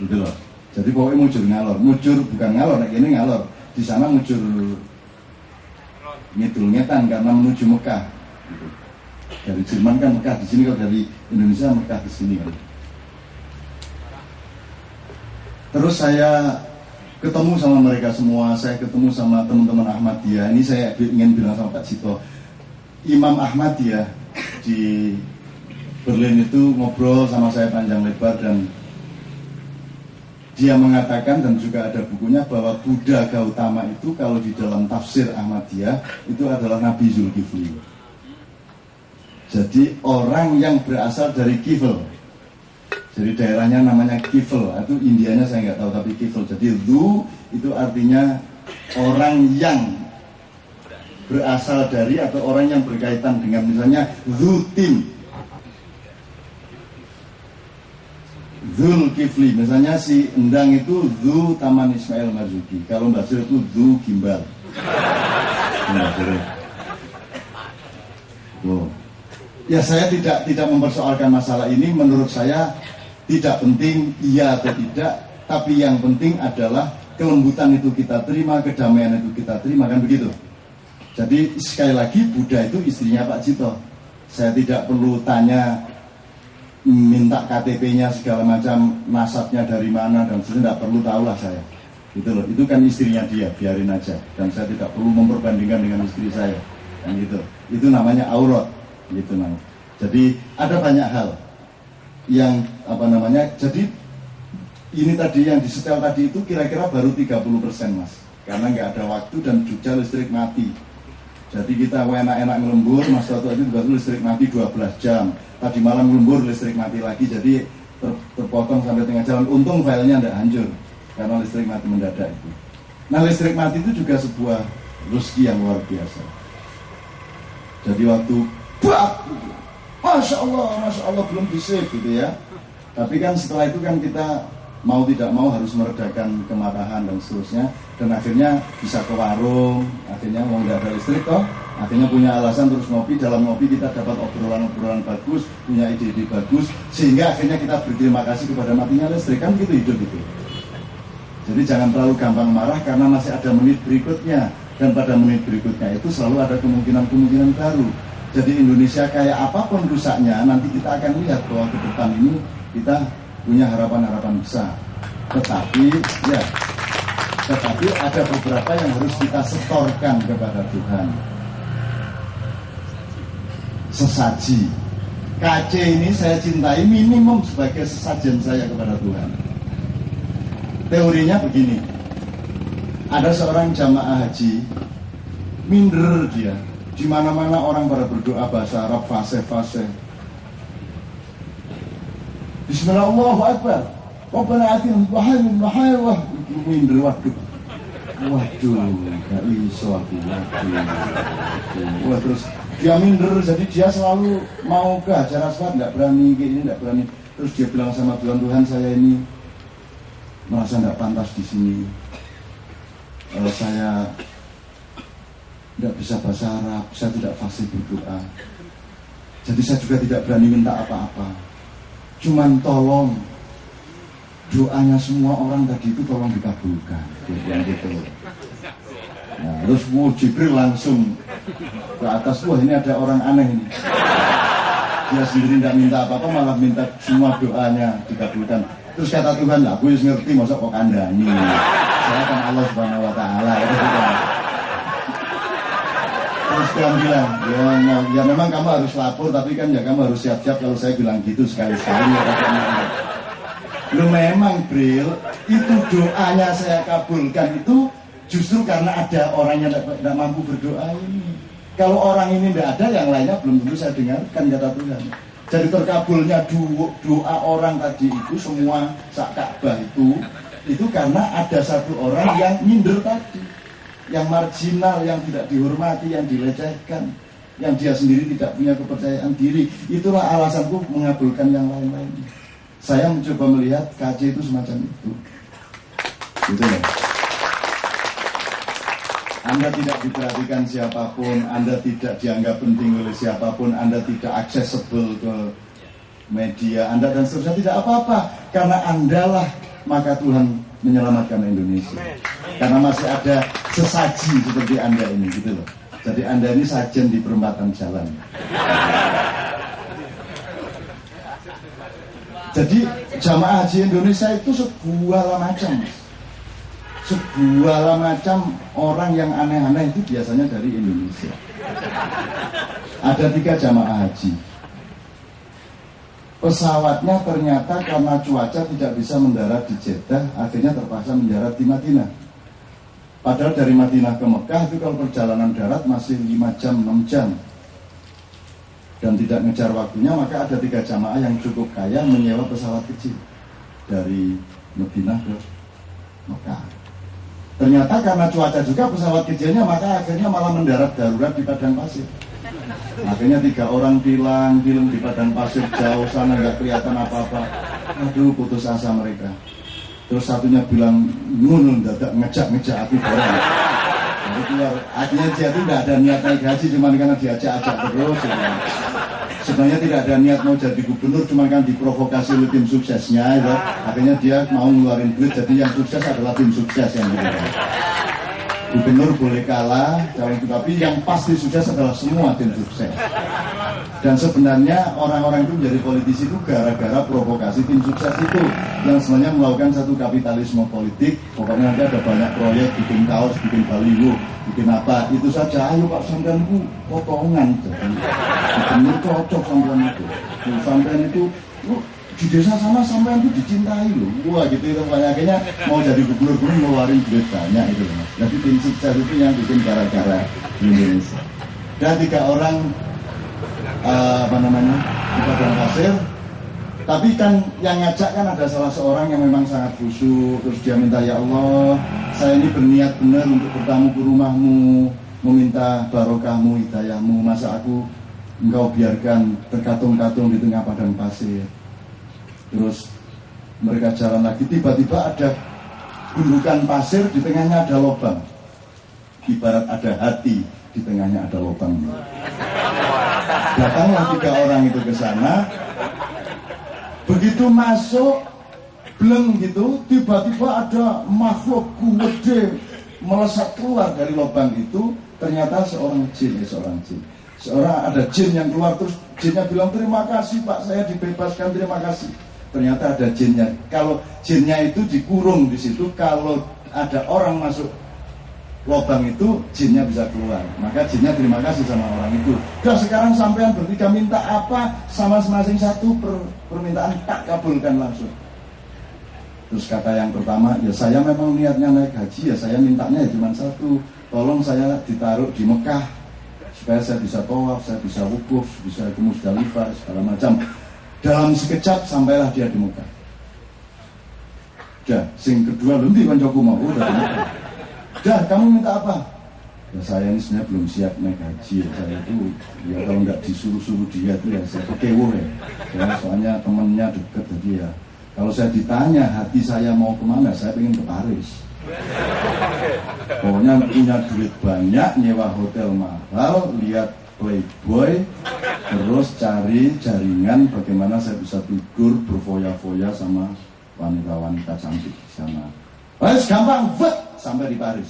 gitu loh. Jadi pokoknya mujur ngalor, mujur bukan ngalor, nek ini ngalor. Di sana mujur ngidul ngetan karena menuju Mekah. Gitu. Dari Jerman kan Mekah di sini, kalau dari Indonesia Mekah di sini kan. Terus saya ketemu sama mereka semua, saya ketemu sama teman-teman Ahmadiyah. Ini saya ingin bilang sama Pak Cito, Imam Ahmadiyah di Berlin itu ngobrol sama saya panjang lebar, dan dia mengatakan, dan juga ada bukunya, bahwa Buddha Gautama itu kalau di dalam tafsir Ahmadiyah itu adalah Nabi Zulkifli. Jadi orang yang berasal dari Kifl, jadi daerahnya namanya Kifl, itu Indianya saya nggak tahu, tapi Kifl. Jadi Zu itu artinya orang yang berasal dari, atau orang yang berkaitan dengan, misalnya Zutim, Zulkifli, misalnya si Endang itu Zu Taman Ismail Marzuki, kalau Mbak Sir itu Zu Gimbal. Mbak Sir. Oh. Ya, saya tidak mempersoalkan masalah ini. Menurut saya tidak penting iya atau tidak, tapi yang penting adalah kelembutan itu kita terima, kedamaian itu kita terima, kan begitu. Jadi sekali lagi, Buddha itu istrinya Pak Cito. Saya tidak perlu tanya, minta KTP-nya segala macam, nasabnya dari mana, dan saya tidak perlu tahulah saya. Gitu loh. Itu kan istrinya dia, biarin aja. Dan saya tidak perlu memperbandingkan dengan istri saya. Kan gitu. Itu namanya aurat. Gitu namanya. Jadi ada banyak hal yang jadi ini tadi yang disetel tadi itu kira-kira baru 30%, Mas, karena nggak ada waktu dan juga listrik mati. Jadi kita enak-enak ngelembur, Mas Toto itu juga listrik mati 12 jam. Tadi malam ngelembur listrik mati lagi, jadi terpotong sampai tengah jalan. Untung filenya tidak hancur karena listrik mati mendadak itu. Nah, listrik mati itu juga sebuah rezeki yang luar biasa. Jadi waktu Masya Allah belum di-save gitu ya. Tapi kan setelah itu kan kita mau tidak mau harus meredakan kemarahan dan seterusnya. Dan akhirnya bisa ke warung, akhirnya mau nggak ada listrik toh, akhirnya punya alasan terus ngopi. Dalam ngopi kita dapat obrolan-obrolan bagus, punya ide-ide bagus, sehingga akhirnya kita berterima kasih kepada matinya listrik. Kan gitu hidup itu. Jadi jangan terlalu gampang marah karena masih ada menit berikutnya. Dan pada menit berikutnya itu selalu ada kemungkinan-kemungkinan baru. Jadi Indonesia kayak apapun rusaknya, nanti kita akan lihat bahwa ke depan ini kita punya harapan-harapan besar. Tetapi ada beberapa yang harus kita setorkan kepada Tuhan. Sesaji. KC ini saya cintai minimum sebagai sesajen saya kepada Tuhan. Teorinya begini. Ada seorang jamaah haji, minder dia. Di mana-mana orang pada berdoa bahasa Arab fasih. Bismillah, Allahu Akbar. Rabbana atina wah minder, waduh, gak iso aku, waduh. Terus dia minder, jadi dia selalu mau ke Hajar Aswad, nggak berani, kayak ini nggak berani. Terus dia bilang sama Tuhan, saya ini merasa nggak pantas di sini. Saya tidak bisa bahasa Arab, saya tidak fasih berdoa. Jadi saya juga tidak berani minta apa-apa. Cuman tolong doanya semua orang tadi itu tolong dikabulkan. Gitu. Nah, terus Jibril langsung ke atas, wah ini ada orang aneh ini. Dia sendiri tidak minta apa-apa, malah minta semua doanya dikabulkan. Terus kata Tuhan, lah, aku ngerti, masa kok kandani. Saya kan Allah Subhanahu Wa Taala. Terus Tuhan bilang, ya memang kamu harus lapor, tapi kan ya kamu harus siap-siap kalau saya bilang gitu sekali-sekali. Lu memang Bril, itu doanya saya kabulkan itu justru karena ada orang yang tidak mampu berdoa ini. Kalau orang ini tidak ada, yang lainnya belum tentu saya dengarkan, kata Tuhan. Jadi terkabulnya doa orang tadi itu semua sak Ka'bah itu karena ada satu orang yang minder tadi, yang marginal, yang tidak dihormati, yang dilecehkan, yang dia sendiri tidak punya kepercayaan diri. Itulah alasanku mengabulkan yang lain-lain. Saya mencoba melihat KC itu semacam itu. Gitu ya. Anda tidak diperhatikan siapapun, Anda tidak dianggap penting oleh siapapun, Anda tidak accessible ke media, Anda dan seterusnya, tidak apa-apa. Karena Andalah maka Tuhan menyelamatkan Indonesia. Karena masih ada sesaji seperti Anda ini gitu loh. Jadi Anda ini sajen di perempatan jalan. Jadi jamaah haji Indonesia itu segala macam. Segala macam orang yang aneh-aneh itu biasanya dari Indonesia. Ada 3 jamaah haji. Pesawatnya ternyata karena cuaca tidak bisa mendarat di Jeddah, akhirnya terpaksa mendarat di Madinah. Padahal dari Madinah ke Mekah itu kalau perjalanan darat masih 5 jam, 6 jam. Dan tidak ngejar waktunya, maka ada 3 jamaah yang cukup kaya menyewa pesawat kecil dari Madinah ke Mekah. Ternyata karena cuaca juga pesawat kecilnya, maka akhirnya malah mendarat darurat di padang pasir. Akhirnya 3 orang hilang di padang pasir jauh sana, nggak kelihatan apa-apa. Aduh, putus asa mereka. Terus satunya bilang, ngunun dadak ngejak aku bareng. Jadi keluar, akhirnya dia itu nggak ada niat naik haji, cuma karena diajak-ajak terus. Ya. Sebenarnya tidak ada niat mau jadi gubernur, cuma kan diprovokasi oleh tim suksesnya. Ya. Akhirnya dia mau ngeluarin duit, jadi yang sukses adalah tim sukses yang gitu. Gubernur boleh kalah, tapi yang pasti sukses adalah semua tim sukses. Dan sebenarnya orang-orang itu menjadi politisi itu gara-gara provokasi tim sukses itu, yang sebenarnya melakukan satu kapitalisme politik. Pokoknya nanti ada banyak proyek, bikin kaos, bikin baliho, bikin apa, itu saja. Ayo Pak sampean itu potongan, jadi gubernur cocok sampean itu. Sampean itu di desa sana sampean itu dicintai loh. Wah gitu itu akhirnya mau jadi gubernur pun ngeluarin duit banyak itu loh. Jadi tim sukses itu yang bikin gara-gara di Indonesia. Dan 3 orang di padang pasir. Tapi kan yang ngajak kan ada salah seorang yang memang sangat khusyuk. Terus dia minta, ya Allah, saya ini berniat benar untuk bertamu ke rumahmu, meminta barokahmu, hidayahmu. Masa engkau biarkan terkatung-katung di tengah padang pasir. Terus mereka jalan lagi, tiba-tiba ada gundukan pasir, di tengahnya ada lubang. Ibarat ada hati, di tengahnya ada lubang. Datanglah 3 orang itu ke sana. Begitu masuk, bleng gitu, tiba-tiba ada makhluk gede melesat keluar dari lubang itu. Ternyata seorang jin. Ada jin yang keluar, terus jinnya bilang, terima kasih Pak, saya dibebaskan, terima kasih. Ternyata ada jinnya. Kalau jinnya itu dikurung di situ, kalau ada orang masuk lubang itu, jinnya bisa keluar. Maka jinnya terima kasih sama orang itu. Dan sekarang sampean bertiga minta apa, sama masing-masing satu permintaan tak kabulkan langsung. Terus kata yang pertama, ya saya memang niatnya naik haji, ya saya mintanya ya cuma satu. Tolong saya ditaruh di Mekah, supaya saya bisa tawaf, saya bisa wukuf, bisa ke Musdalifah, segala macam. Dalam sekejap sampailah dia di Mekah. Dah, sing kedua lebih kancaku mau udah di Mekah. Dah, kamu minta apa? Ya saya ini sebenarnya belum siap naik haji. Saya itu ya kalau nggak disuruh-suruh dia tuh ya saya kekewo ya. Soalnya temennya deket jadi ya. Kalau saya ditanya hati saya mau kemana, saya pengen ke Paris. Pokoknya punya duit banyak, nyewa hotel mahal, lihat Playboy, terus cari jaringan bagaimana saya bisa tidur berfoya-foya sama wanita-wanita cantik di sana. Paris gampang, sampai di Paris.